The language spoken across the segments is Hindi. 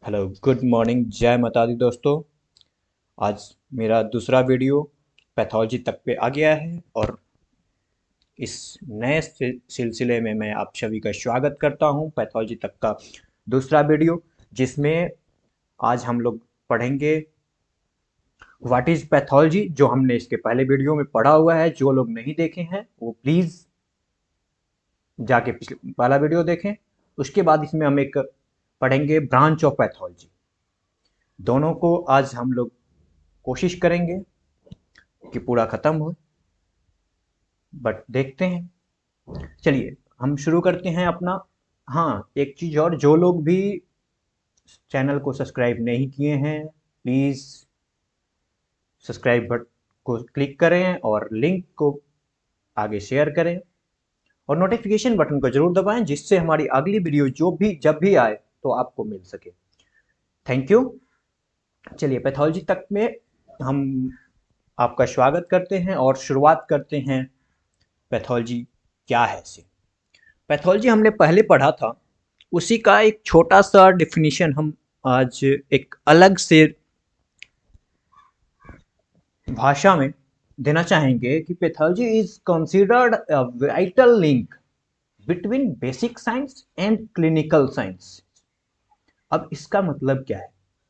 हेलो गुड मॉर्निंग, जय माता दी दोस्तों। आज मेरा दूसरा वीडियो पैथोलॉजी तक पे आ गया है और इस नए सिलसिले में मैं आप सभी का स्वागत करता हूं। पैथोलॉजी तक का दूसरा वीडियो जिसमें आज हम लोग पढ़ेंगे व्हाट इज़ पैथोलॉजी, जो हमने इसके पहले वीडियो में पढ़ा हुआ है। जो लोग नहीं देखे हैं वो प्लीज़ जाके पिछले वाला वीडियो देखें। उसके बाद इसमें हम एक पढ़ेंगे ब्रांच ऑफ पैथोलॉजी। दोनों को आज हम लोग कोशिश करेंगे कि पूरा ख़त्म हो, बट देखते हैं। चलिए हम शुरू करते हैं अपना। हाँ, एक चीज़ और, जो लोग भी चैनल को सब्सक्राइब नहीं किए हैं प्लीज़ सब्सक्राइब बटन को क्लिक करें और लिंक को आगे शेयर करें और नोटिफिकेशन बटन को ज़रूर दबाएं, जिससे हमारी अगली वीडियो जब भी आए तो आपको मिल सके। Thank you. चलिए पैथोलॉजी तक में हम आपका स्वागत करते हैं और शुरुआत करते हैं। पैथोलॉजी क्या है से पैथोलॉजी हमने पहले पढ़ा था, उसी का एक छोटा सा डिफिनीशन हम आज एक अलग से भाषा में देना चाहेंगे कि pathology is considered a vital link between basic science and clinical science. अब इसका मतलब क्या है?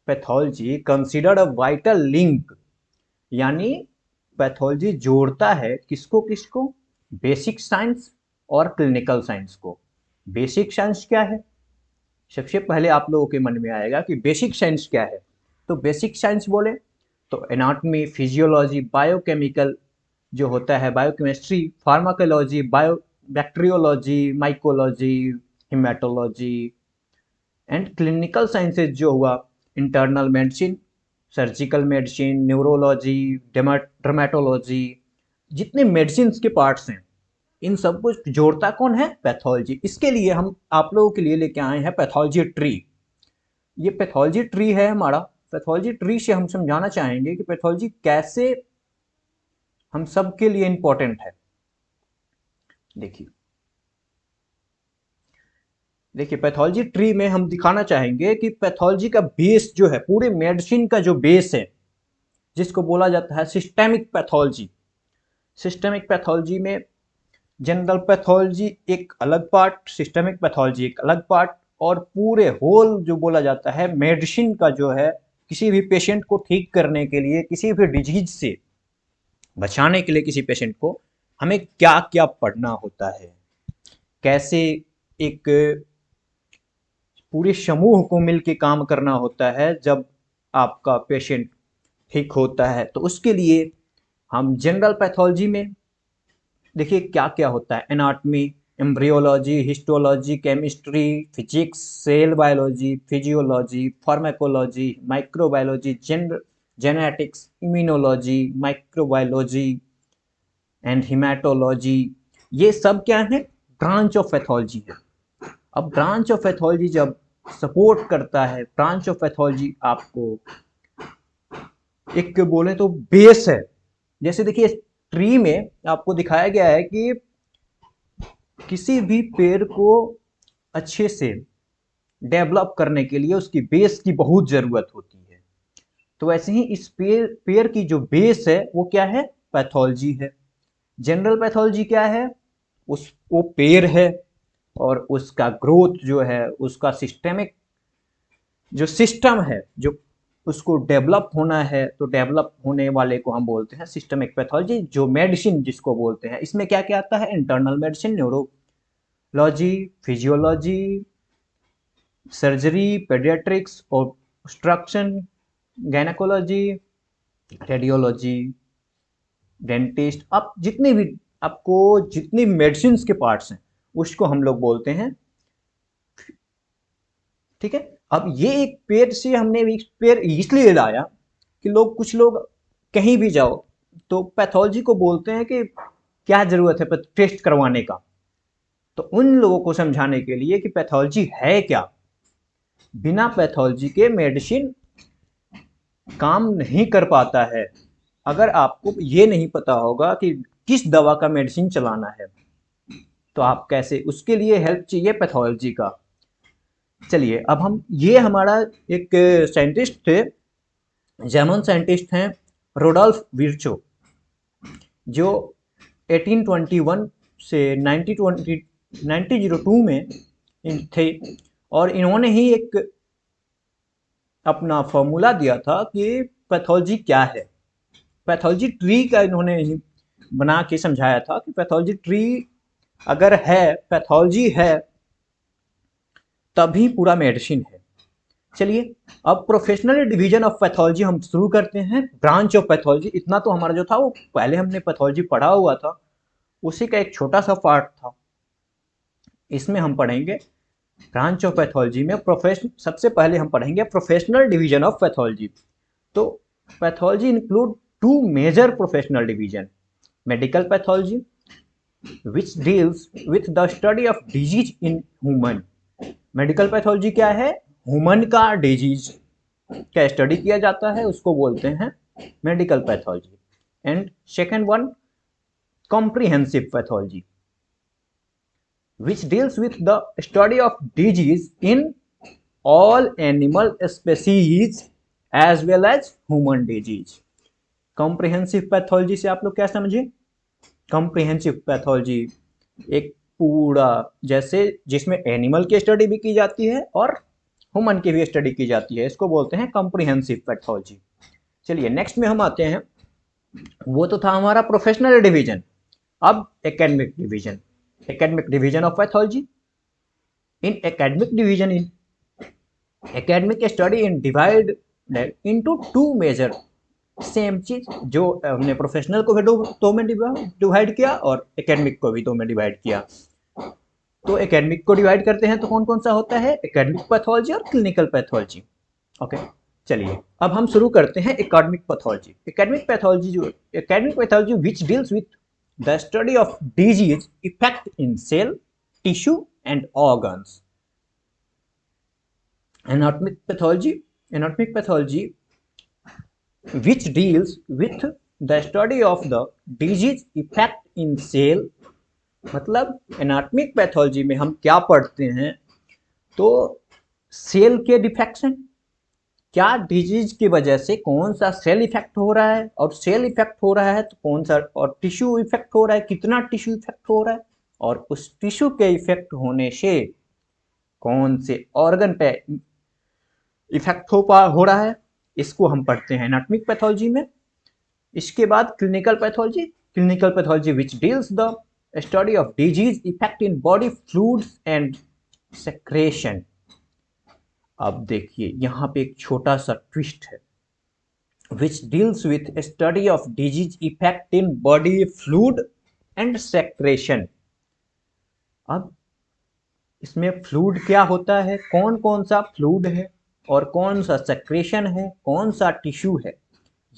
Pathology considered a vital link, यानी पैथोलॉजी जोड़ता है किसको किसको? बेसिक साइंस और क्लिनिकल साइंस को। बेसिक साइंस क्या है? सबसे पहले आप लोगों के मन में आएगा कि बेसिक साइंस क्या है। तो बेसिक साइंस बोले तो एनाटॉमी, फिजियोलॉजी, बायोकेमिकल जो होता है, biochemistry, pharmacology, bio bacteriology, mycology, haematology. And clinical sciences जो हुआ internal medicine, surgical medicine, neurology, dermatology. जितने मेडिसिन के पार्ट्स हैं इन सब कुछ जोड़ता कौन है? पैथोलॉजी। इसके लिए हम आप लोगों के लिए लेके आए हैं पैथोलॉजी ट्री। ये पैथोलॉजी ट्री है हमारा। पैथोलॉजी ट्री से हम समझाना चाहेंगे कि पैथोलॉजी कैसे हम सब के लिए इंपॉर्टेंट है। देखिए देखिए पैथोलॉजी ट्री में हम दिखाना चाहेंगे कि पैथोलॉजी का बेस जो है, पूरे मेडिसिन का जो बेस है, जिसको बोला जाता है सिस्टेमिक पैथोलॉजी। सिस्टेमिक पैथोलॉजी में जनरल पैथोलॉजी एक अलग पार्ट, सिस्टेमिक पैथोलॉजी एक अलग पार्ट, और पूरे होल जो बोला जाता है मेडिसिन का जो है, किसी भी पेशेंट को ठीक करने के लिए, किसी भी डिजीज से बचाने के लिए किसी पेशेंट को हमें क्या क्या पढ़ना होता है, कैसे एक पूरे समूह को मिलकर काम करना होता है जब आपका पेशेंट ठीक होता है। तो उसके लिए हम जनरल पैथोलॉजी में देखिए क्या क्या होता है। Anatomy, embryology, histology, chemistry, physics, cell biology, physiology, pharmacology, microbiology, genetics, immunology, microbiology and haematology. ये सब क्या है? ब्रांच ऑफ पैथोलॉजी है। अब ब्रांच ऑफ पैथोलॉजी जब सपोर्ट करता है, ब्रांच ऑफ पैथोलॉजी आपको एक बोले तो बेस है। जैसे देखिए ट्री में आपको दिखाया गया है कि किसी भी पेड़ को अच्छे से डेवलप करने के लिए उसकी बेस की बहुत जरूरत होती है। तो वैसे ही इस पेड़ की जो बेस है वो क्या है? पैथोलॉजी है। जनरल पैथोलॉजी क्या है? वो पेड़ है और उसका ग्रोथ जो है, उसका सिस्टेमिक जो सिस्टम है, जो उसको डेवलप होना है, तो डेवलप होने वाले को हम बोलते हैं सिस्टमिक पैथोलॉजी। जो मेडिसिन जिसको बोलते हैं, इसमें क्या क्या आता है? Internal medicine, neurology, physiology, surgery, paediatrics, obstruction, gynaecology, radiology, dentist. अब जितने भी आपको जितनी मेडिसिन के पार्ट्स हैं उसको हम लोग बोलते हैं। ठीक है। अब ये एक पेड़ से हमने एक पेड़ इसलिए लाया कि कुछ लोग कहीं भी जाओ तो पैथोलॉजी को बोलते हैं कि क्या जरूरत है टेस्ट करवाने का। तो उन लोगों को समझाने के लिए कि पैथोलॉजी है क्या। बिना पैथोलॉजी के मेडिसिन काम नहीं कर पाता है। अगर आपको ये नहीं पता होगा कि किस दवा का मेडिसिन चलाना है तो आप कैसे, उसके लिए हेल्प चाहिए पैथोलॉजी का। चलिए अब हम, ये हमारा एक साइंटिस्ट थे, जर्मन साइंटिस्ट हैं, रोडोल्फ विर्चो, जो 1821 से 1902 में थे, और इन्होंने ही एक अपना फॉर्मूला दिया था कि पैथोलॉजी क्या है। पैथोलॉजी ट्री का इन्होंने बना के समझाया था कि पैथोलॉजी ट्री अगर है, पैथोलॉजी है, तभी पूरा मेडिसिन है। चलिए अब प्रोफेशनल डिवीजन ऑफ पैथोलॉजी हम शुरू करते हैं। ब्रांच ऑफ पैथोलॉजी, इतना तो हमारा जो था वो पहले हमने पैथोलॉजी पढ़ा हुआ था, उसी का एक छोटा सा पार्ट था। इसमें हम पढ़ेंगे ब्रांच ऑफ पैथोलॉजी में सबसे पहले हम पढ़ेंगे प्रोफेशनल डिवीजन ऑफ पैथोलॉजी। तो pathology include two major professional division: medical pathology which deals with the study of disease in human. Medical pathology क्या है? ह्यूमन का डिजीज का स्टडी किया जाता है, उसको बोलते हैं medical pathology. And second one, comprehensive pathology which deals with the study of disease in all animal species as well as human disease। comprehensive pathology से आप लोग क्या समझे? comprehensive pathology एक पूरा, जैसे जिसमें एनिमल की स्टडी भी की जाती है और ह्यूमन की भी स्टडी की जाती है, इसको बोलते हैं comprehensive pathology। चलिए नेक्स्ट में हम आते हैं, वो तो था हमारा प्रोफेशनल डिवीजन। अब academic division, academic division of pathology. In academic division, in academic study in divide into two major, same चीज जो हमने प्रोफेशनल को भी दो में डिवाइड किया और एकेडमिक को भी दो में डिवाइड किया। तो एकेडमिक को डिवाइड करते हैं तो कौन कौन सा होता है? एकेडमिक पैथोलॉजी और क्लिनिकल पैथोलॉजी। ओके चलिए अब हम शुरू करते हैं academic pathology. Academic pathology which deals with the study of disease effect in cell, tissue and organs। anatomic pathology which deals with the study of the disease effect in cell। मतलब एनाटॉमिक पैथोलॉजी में हम क्या पढ़ते हैं? तो सेल के डिफेक्शन, क्या डिजीज की वजह से कौन सा सेल इफेक्ट हो रहा है, और सेल इफेक्ट हो रहा है तो कौन सा, और टिश्यू इफेक्ट हो रहा है, कितना टिश्यू इफेक्ट हो रहा है, और उस टिश्यू के इफेक्ट होने से कौन से ऑर्गन पे इफेक्ट हो रहा है, इसको हम पढ़ते हैं एनाटॉमिक पैथोलॉजी में। इसके बाद clinical pathology which deals the study of disease effect in body fluids and secretion. अब देखिए यहाँ पे एक छोटा सा ट्विस्ट है, विच deals with study of disease effect in body fluid and secretion. अब इसमें फ्लूइड क्या होता है, कौन कौन सा फ्लूइड है और कौन सा सेक्रेशन है, कौन सा टिश्यू है,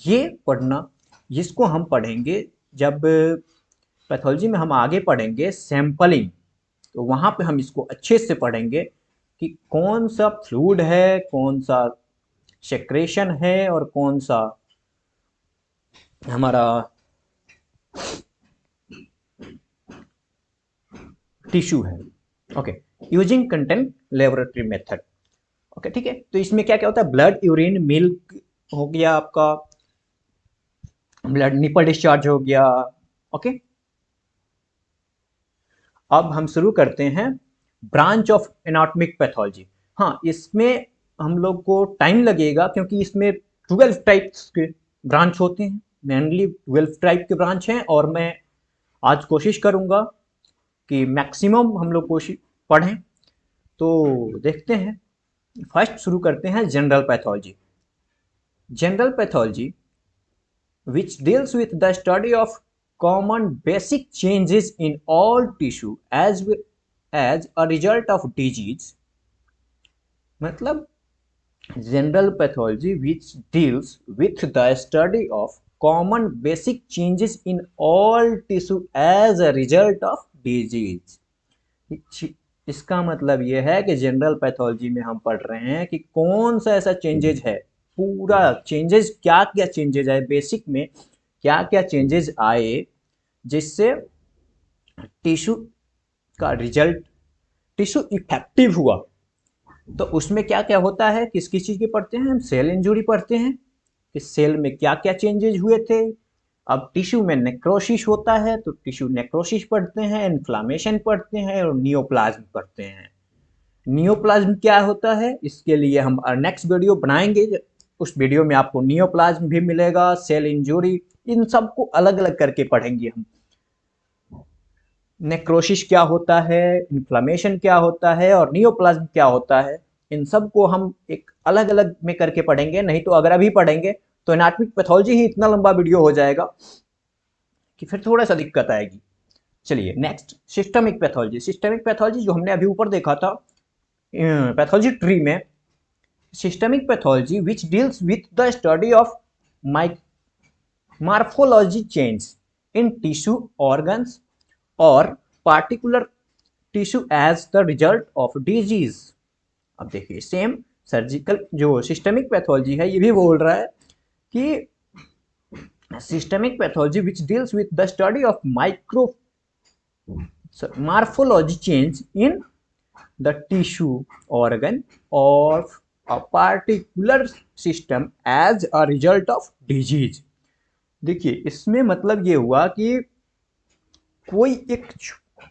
ये पढ़ना, जिसको हम पढ़ेंगे जब पैथोलॉजी में हम आगे पढ़ेंगे सैंपलिंग, तो वहाँ पे हम इसको अच्छे से पढ़ेंगे कि कौन सा फ्लूइड है, कौन सा सेक्रेशन है और कौन सा हमारा टिश्यू है। Okay, using content laboratory method. Okay ठीक है, तो इसमें क्या क्या होता है? ब्लड, यूरिन, मिल्क हो गया आपका, ब्लड निपल डिस्चार्ज हो गया। ओके अब हम शुरू करते हैं ब्रांच ऑफ एनाटॉमिक पैथोलॉजी। हाँ, इसमें हम लोग को टाइम लगेगा क्योंकि इसमें 12 टाइप्स के ब्रांच होते हैं, मेनली 12 टाइप के ब्रांच हैं, और मैं आज कोशिश करूंगा कि मैक्सिमम हम लोग कोशिश पढ़ें। तो देखते हैं, फर्स्ट शुरू करते हैं general pathology. General pathology which deals with the study of common basic changes in all tissue as a result of disease। मतलब general pathology which deals with the study of common basic changes in all tissue as a result of disease. इसका मतलब यह है कि जनरल पैथोलॉजी में हम पढ़ रहे हैं कि कौन सा ऐसा चेंजेस है, पूरा चेंजेस, क्या क्या चेंजेस आए, बेसिक में क्या क्या चेंजेस आए जिससे टिश्यू का रिजल्ट, टिश्यू इफेक्टिव हुआ, तो उसमें क्या क्या होता है, किस किस चीज़ की पढ़ते हैं हम, सेल इंजुरी पढ़ते हैं कि सेल में क्या क्या चेंजेज हुए थे। अब टिश्यू में नेक्रोसिस होता है तो टिश्यू नेक्रोसिस पढ़ते हैं, इन्फ्लामेशन पढ़ते हैं और नियोप्लाज्म पढ़ते हैं। नियोप्लाज्म क्या होता है इसके लिए हम नेक्स्ट वीडियो बनाएंगे, उस वीडियो में आपको नियोप्लाज्म भी मिलेगा, सेल इंजुरी, इन सबको अलग अलग करके पढ़ेंगे हम। नेक्रोसिस क्या होता है, इन्फ्लामेशन क्या होता है और नियोप्लाज्म क्या होता है, इन सब को हम एक अलग अलग में करके पढ़ेंगे। नहीं तो अगर अभी पढ़ेंगे तो एनाटॉमिक पैथोलॉजी ही इतना लंबा वीडियो हो जाएगा कि फिर थोड़ा सा दिक्कत आएगी। चलिए next, systemic pathology. Systemic pathology जो हमने अभी ऊपर देखा था पैथोलॉजी ट्री में, systemic pathology which deals with the study of morphology change in tissue organs or particular tissue as the result of disease। अब देखिए सेम सर्जिकल जो सिस्टमिक पैथोलॉजी है ये भी बोल रहा है कि systemic pathology which deals with the study of morphology change in the tissue organ of a particular system as a result of disease। देखिए इसमें मतलब ये हुआ कि कोई एक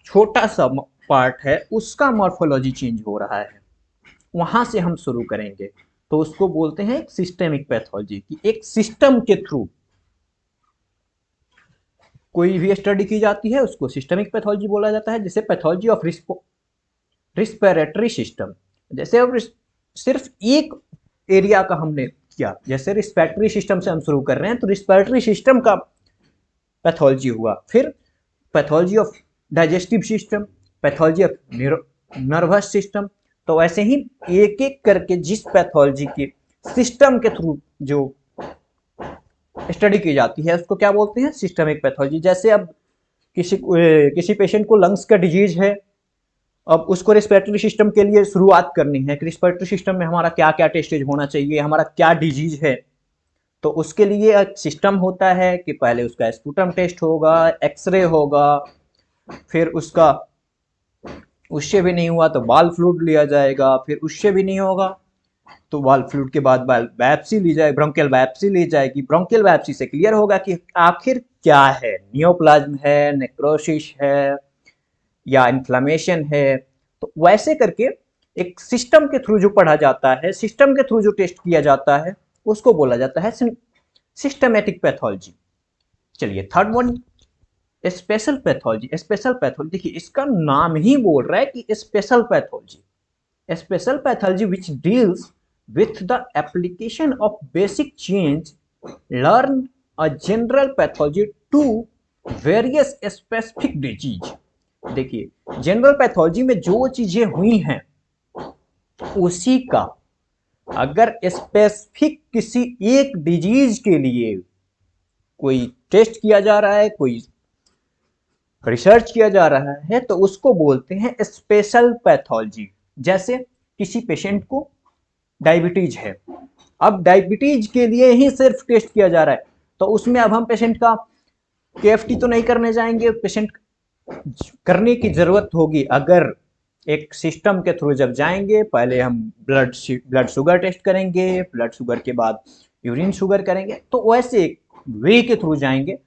छोटा सा पार्ट है उसका मॉर्फोलॉजी चेंज हो रहा है, वहां से हम शुरू करेंगे तो उसको बोलते हैं एक सिस्टेमिक पैथोलॉजी की। एक सिस्टम के थ्रू कोई भी स्टडी की जाती है उसको सिस्टमिक पैथोलॉजी बोला जाता है। जैसे पैथोलॉजी ऑफ रिस्पिरेटरी सिस्टम, जैसे अब सिर्फ एक एरिया का हमने किया, जैसे रिस्पिरेटरी सिस्टम से हम शुरू कर रहे हैं तो रिस्पिरेटरी सिस्टम का पैथोलॉजी हुआ, फिर pathology of digestive system, pathology of nervous system. तो ऐसे ही एक एक करके जिस पैथोलॉजी के सिस्टम के थ्रू जो स्टडी की जाती है उसको क्या बोलते हैं, सिस्टमिक पैथोलॉजी। जैसे अब किसी पेशेंट को लंग्स का डिजीज है, अब उसको रेस्पिरेटरी सिस्टम के लिए शुरुआत करनी है कि रेस्पिरेटरी सिस्टम में हमारा क्या क्या टेस्टेज होना चाहिए, हमारा क्या डिजीज है। तो उसके लिए एक सिस्टम होता है कि पहले उसका स्पूटम टेस्ट होगा, एक्सरे होगा, फिर उसका उससे भी नहीं हुआ तो बाल फ्लूइड लिया जाएगा, फिर उससे भी नहीं होगा तो बाल फ्लूइड के बाद बायोप्सी ली जाए, ब्रोंकियल बायोप्सी ली जाएगी। ब्रोंकियल बायोप्सी से क्लियर होगा कि आखिर क्या है, नियोप्लाज्म है, नेक्रोसिस है या इन्फ्लामेशन है। तो वैसे करके एक सिस्टम के थ्रू जो पढ़ा जाता है, सिस्टम के थ्रू जो टेस्ट किया जाता है उसको बोला जाता है सिस्टमेटिक पैथोलॉजी। चलिए third one, special pathology. Special pathology, देखिए इसका नाम ही बोल रहा है कि special pathology. Special pathology which deals with the application of basic change learn a general pathology to various specific disease. देखिए जनरल पैथोलॉजी में जो चीजें हुई हैं उसी का अगर स्पेसिफिक किसी एक डिजीज के लिए कोई टेस्ट किया जा रहा है, कोई रिसर्च किया जा रहा है तो उसको बोलते हैं स्पेशल पैथोलॉजी। जैसे किसी पेशेंट को डायबिटीज है, अब डायबिटीज के लिए ही सिर्फ टेस्ट किया जा रहा है तो उसमें अब हम पेशेंट का केएफटी तो नहीं करने जाएंगे, पेशेंट करने की जरूरत होगी। अगर एक सिस्टम के थ्रू जब जाएंगे, पहले हम ब्लड शुगर टेस्ट करेंगे, ब्लड शुगर के बाद यूरिन शुगर करेंगे, तो वैसे एक वे के थ्रू जाएंगे,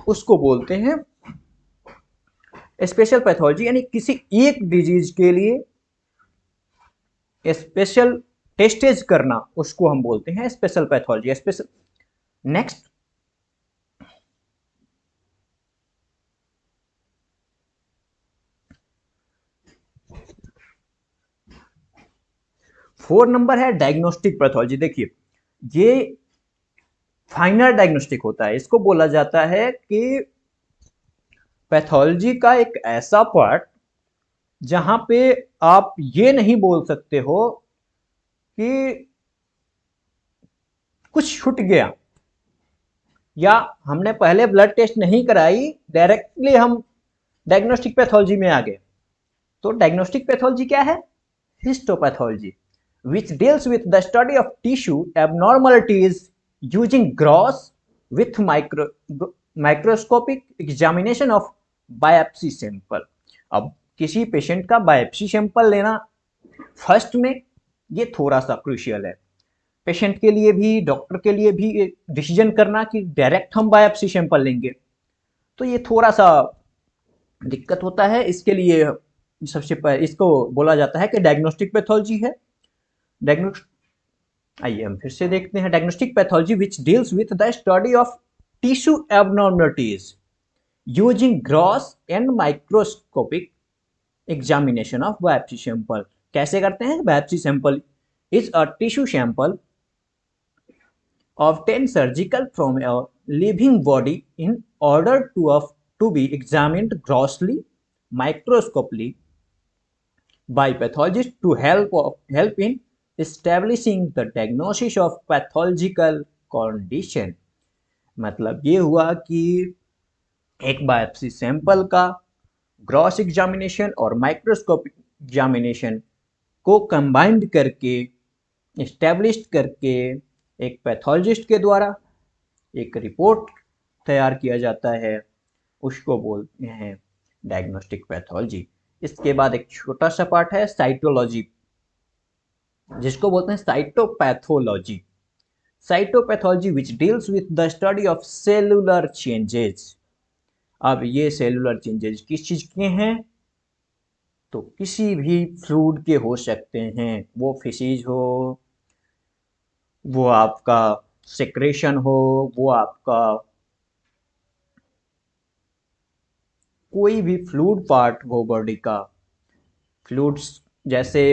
उसको बोलते हैं स्पेशल पैथोलॉजी। यानी किसी एक डिजीज के लिए स्पेशल टेस्टेज करना उसको हम बोलते हैं special pathology. Special next, four number है डायग्नोस्टिक पैथोलॉजी। देखिए ये फाइनल डायग्नोस्टिक होता है, इसको बोला जाता है कि पैथोलॉजी का एक ऐसा पार्ट जहां पे आप ये नहीं बोल सकते हो कि कुछ छूट गया या हमने पहले ब्लड टेस्ट नहीं कराई, डायरेक्टली हम डायग्नोस्टिक पैथोलॉजी में आ गए। तो डायग्नोस्टिक पैथोलॉजी क्या है, histopathology which deals with the study of tissue abnormalities using gross with microscopic examination of biopsy sample। अब किसी पेशेंट का बायोप्सी सैंपल लेना फर्स्ट में ये थोड़ा सा क्रूशियल है पेशेंट के लिए भी, डॉक्टर के लिए भी डिसीजन करना कि डायरेक्ट हम बायोप्सी सैंपल लेंगे, तो ये थोड़ा सा दिक्कत होता है। इसके लिए सबसे पहले इसको बोला जाता है कि डायग्नोस्टिक पैथोलॉजी है। डायग्नोस्ट आइए हम फिर से देखते हैं। Diagnostic pathology which deals with the study of tissue abnormalities using gross and microscopic examination of biopsy sample. कैसे करते हैं? Biopsy sample is a tissue sample obtained surgical from a living body in order to be examined grossly, microscopically by pathologists to help in establishing the diagnosis of pathological condition। मतलब ये हुआ कि एक बायोप्सी सैंपल का ग्रॉस एग्जामिनेशन और माइक्रोस्कोपिक एग्जामिनेशन को कंबाइंड करके, एस्टेब्लिश करके एक पैथोलॉजिस्ट के द्वारा एक रिपोर्ट तैयार किया जाता है, उसको बोलते हैं डायग्नोस्टिक पैथोलॉजी। इसके बाद एक छोटा सा पार्ट है साइटोलॉजी, जिसको बोलते हैं cytopathology. Cytopathology which deals with the study of cellular changes. अब ये सेलुलर चेंजेस किस चीज के हैं? तो किसी भी फ्लूइड के हो सकते हैं, वो फिसीज हो, वो आपका सेक्रेशन हो, वो आपका कोई भी फ्लूइड पार्ट हो बॉडी का। फ्लूइड्स जैसे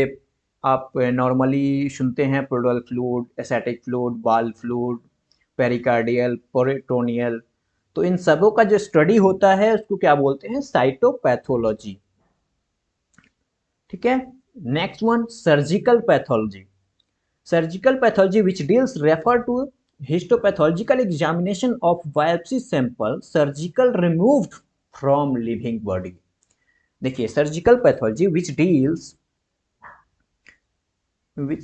आप नॉर्मली सुनते हैं प्लूरल फ्लूइड, एसेटिक फ्लूइड, बाल फ्लूइड, पेरिकार्डियल, पेरिटोनियल, तो इन सबों का जो स्टडी होता है उसको क्या बोलते हैं? साइटोपैथोलॉजी। ठीक है। Next one surgical pathology. Surgical pathology which deals refer to histopathological examination of biopsy sample surgical removed from living body. देखिए surgical pathology which deals which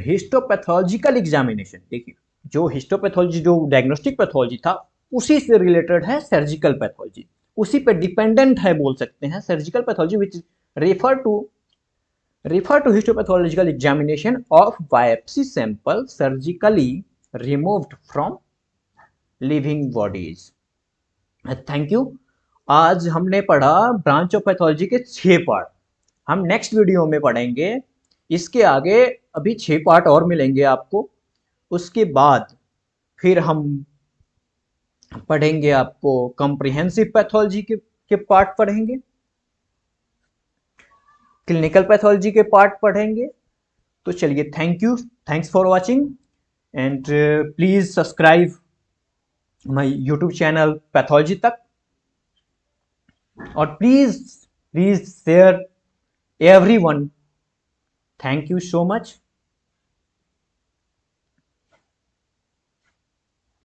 histopathological examination. देखिए जो हिस्टोपैथोलॉजी, जो डायग्नोस्टिक पैथोलॉजी था, उसी से रिलेटेड है सर्जिकल पैथोलॉजी, उसी पे डिपेंडेंट है बोल सकते हैं। Surgical pathology which refer to histopathological examination of biopsy sample surgically removed from living bodies। Thank you. आज हमने पढ़ा ब्रांच ऑफ पैथोलॉजी के 6 पार्ट। हम नेक्स्ट वीडियो में पढ़ेंगे इसके आगे, अभी 6 पार्ट और मिलेंगे आपको। उसके बाद फिर हम पढ़ेंगे, आपको कॉम्प्रिहेंसिव पैथोलॉजी के पार्ट पढ़ेंगे, क्लिनिकल पैथोलॉजी के पार्ट पढ़ेंगे। तो चलिए, thank you, thanks for watching and please subscribe my YouTube channel pathology तक, और please share everyone. Thank you so much.